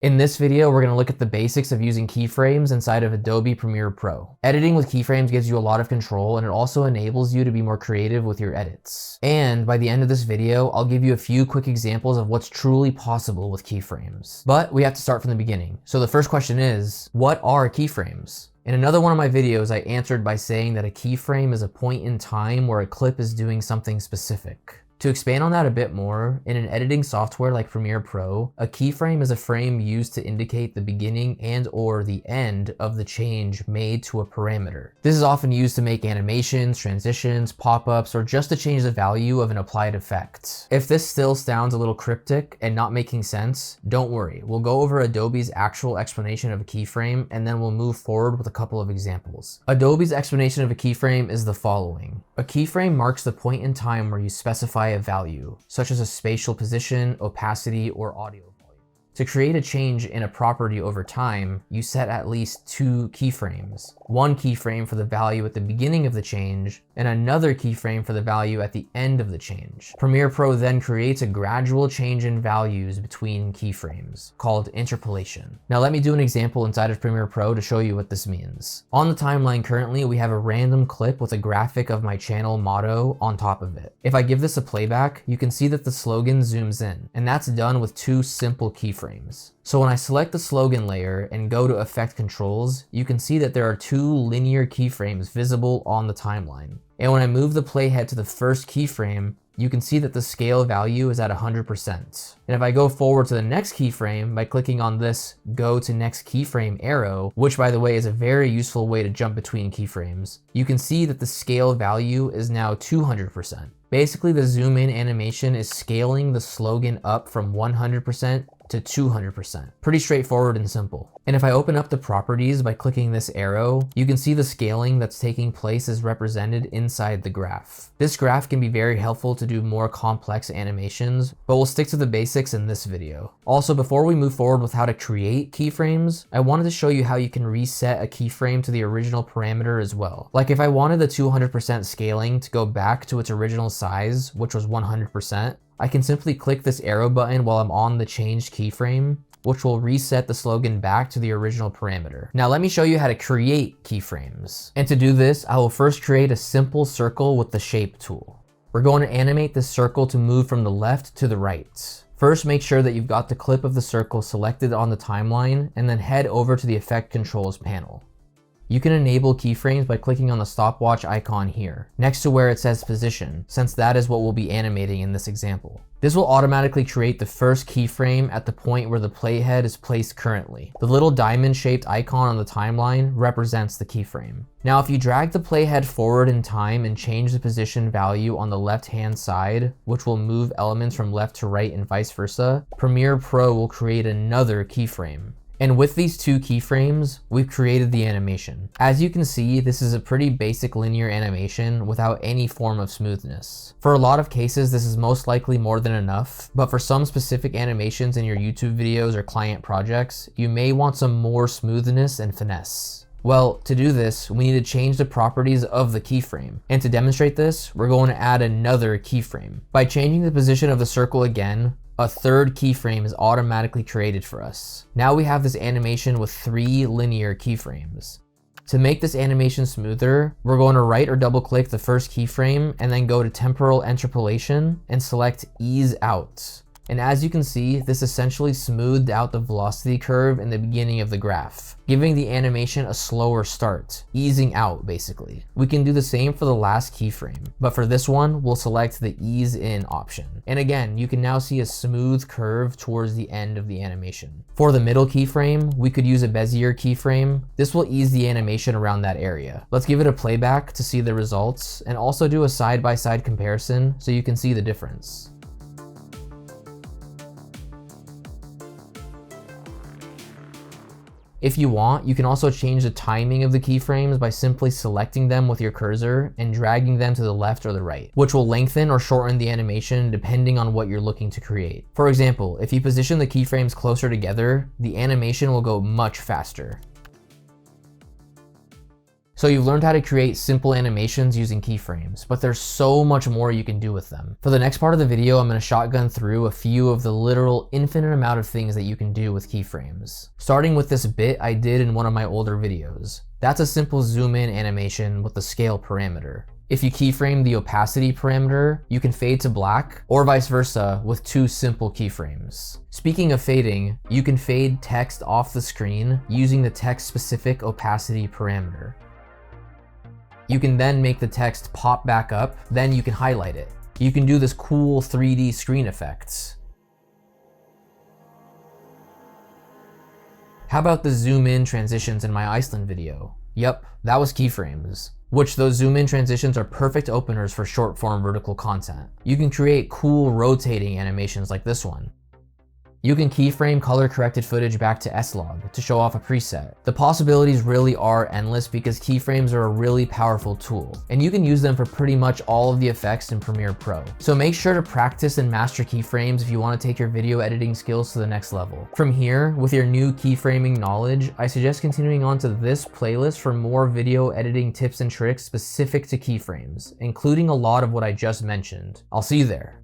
In this video, we're going to look at the basics of using keyframes inside of Adobe Premiere Pro. Editing with keyframes gives you a lot of control, and it also enables you to be more creative with your edits. And by the end of this video, I'll give you a few quick examples of what's truly possible with keyframes. But we have to start from the beginning. So the first question is, what are keyframes? In another one of my videos, I answered by saying that a keyframe is a point in time where a clip is doing something specific. To expand on that a bit more, in an editing software like Premiere Pro, a keyframe is a frame used to indicate the beginning and or the end of the change made to a parameter. This is often used to make animations, transitions, pop-ups, or just to change the value of an applied effect. If this still sounds a little cryptic and not making sense, don't worry. We'll go over Adobe's actual explanation of a keyframe, and then we'll move forward with a couple of examples. Adobe's explanation of a keyframe is the following. A keyframe marks the point in time where you specify a value, such as a spatial position, opacity, or audio volume. To create a change in a property over time, you set at least two keyframes. One keyframe for the value at the beginning of the change, and another keyframe for the value at the end of the change. Premiere Pro then creates a gradual change in values between keyframes, called interpolation. Now let me do an example inside of Premiere Pro to show you what this means. On the timeline currently, we have a random clip with a graphic of my channel motto on top of it. If I give this a playback, you can see that the slogan zooms in, and that's done with two simple keyframes. So when I select the slogan layer and go to Effect Controls, you can see that there are two linear keyframes visible on the timeline. And when I move the playhead to the first keyframe, you can see that the scale value is at 100%. And if I go forward to the next keyframe by clicking on this Go to Next Keyframe arrow, which by the way is a very useful way to jump between keyframes, you can see that the scale value is now 200%. Basically, the zoom in animation is scaling the slogan up from 100% to 200%. Pretty straightforward and simple. And if I open up the properties by clicking this arrow, you can see the scaling that's taking place is represented inside the graph. This graph can be very helpful to do more complex animations, but we'll stick to the basics in this video. Also, before we move forward with how to create keyframes, I wanted to show you how you can reset a keyframe to the original parameter as well. Like if I wanted the 200% scaling to go back to its original size, which was 100%, I can simply click this arrow button while I'm on the changed keyframe, which will reset the slogan back to the original parameter. Now let me show you how to create keyframes. And to do this, I will first create a simple circle with the shape tool. We're going to animate this circle to move from the left to the right. First, make sure that you've got the clip of the circle selected on the timeline, and then head over to the Effect Controls panel. You can enable keyframes by clicking on the stopwatch icon here, next to where it says position, since that is what we'll be animating in this example. This will automatically create the first keyframe at the point where the playhead is placed currently. The little diamond-shaped icon on the timeline represents the keyframe. Now, if you drag the playhead forward in time and change the position value on the left-hand side, which will move elements from left to right and vice versa, Premiere Pro will create another keyframe. And with these two keyframes, we've created the animation. As you can see, this is a pretty basic linear animation without any form of smoothness. For a lot of cases, this is most likely more than enough, but for some specific animations in your YouTube videos or client projects, you may want some more smoothness and finesse. Well, to do this, we need to change the properties of the keyframe. And to demonstrate this, we're going to add another keyframe. By changing the position of the circle again, a third keyframe is automatically created for us. Now we have this animation with three linear keyframes. To make this animation smoother, we're going to right or double click the first keyframe and then go to Temporal Interpolation and select Ease Out. And as you can see, this essentially smoothed out the velocity curve in the beginning of the graph, giving the animation a slower start, easing out basically. We can do the same for the last keyframe, but for this one, we'll select the ease in option. And again, you can now see a smooth curve towards the end of the animation. For the middle keyframe, we could use a Bezier keyframe. This will ease the animation around that area. Let's give it a playback to see the results and also do a side-by-side comparison so you can see the difference. If you want, you can also change the timing of the keyframes by simply selecting them with your cursor and dragging them to the left or the right, which will lengthen or shorten the animation depending on what you're looking to create. For example, if you position the keyframes closer together, the animation will go much faster. So you've learned how to create simple animations using keyframes, but there's so much more you can do with them. For the next part of the video, I'm going to shotgun through a few of the literal infinite amount of things that you can do with keyframes. Starting with this bit I did in one of my older videos. That's a simple zoom in animation with the scale parameter. If you keyframe the opacity parameter, you can fade to black, or vice versa with two simple keyframes. Speaking of fading, you can fade text off the screen using the text-specific opacity parameter. You can then make the text pop back up, then you can highlight it. You can do this cool 3D screen effects. How about the zoom in transitions in my Iceland video? Yep, that was keyframes. Which those zoom in transitions are perfect openers for short form vertical content. You can create cool rotating animations like this one. You can keyframe color corrected footage back to S-Log to show off a preset. The possibilities really are endless because keyframes are a really powerful tool, and you can use them for pretty much all of the effects in Premiere Pro. So make sure to practice and master keyframes if you want to take your video editing skills to the next level. From here, with your new keyframing knowledge, I suggest continuing on to this playlist for more video editing tips and tricks specific to keyframes, including a lot of what I just mentioned. I'll see you there.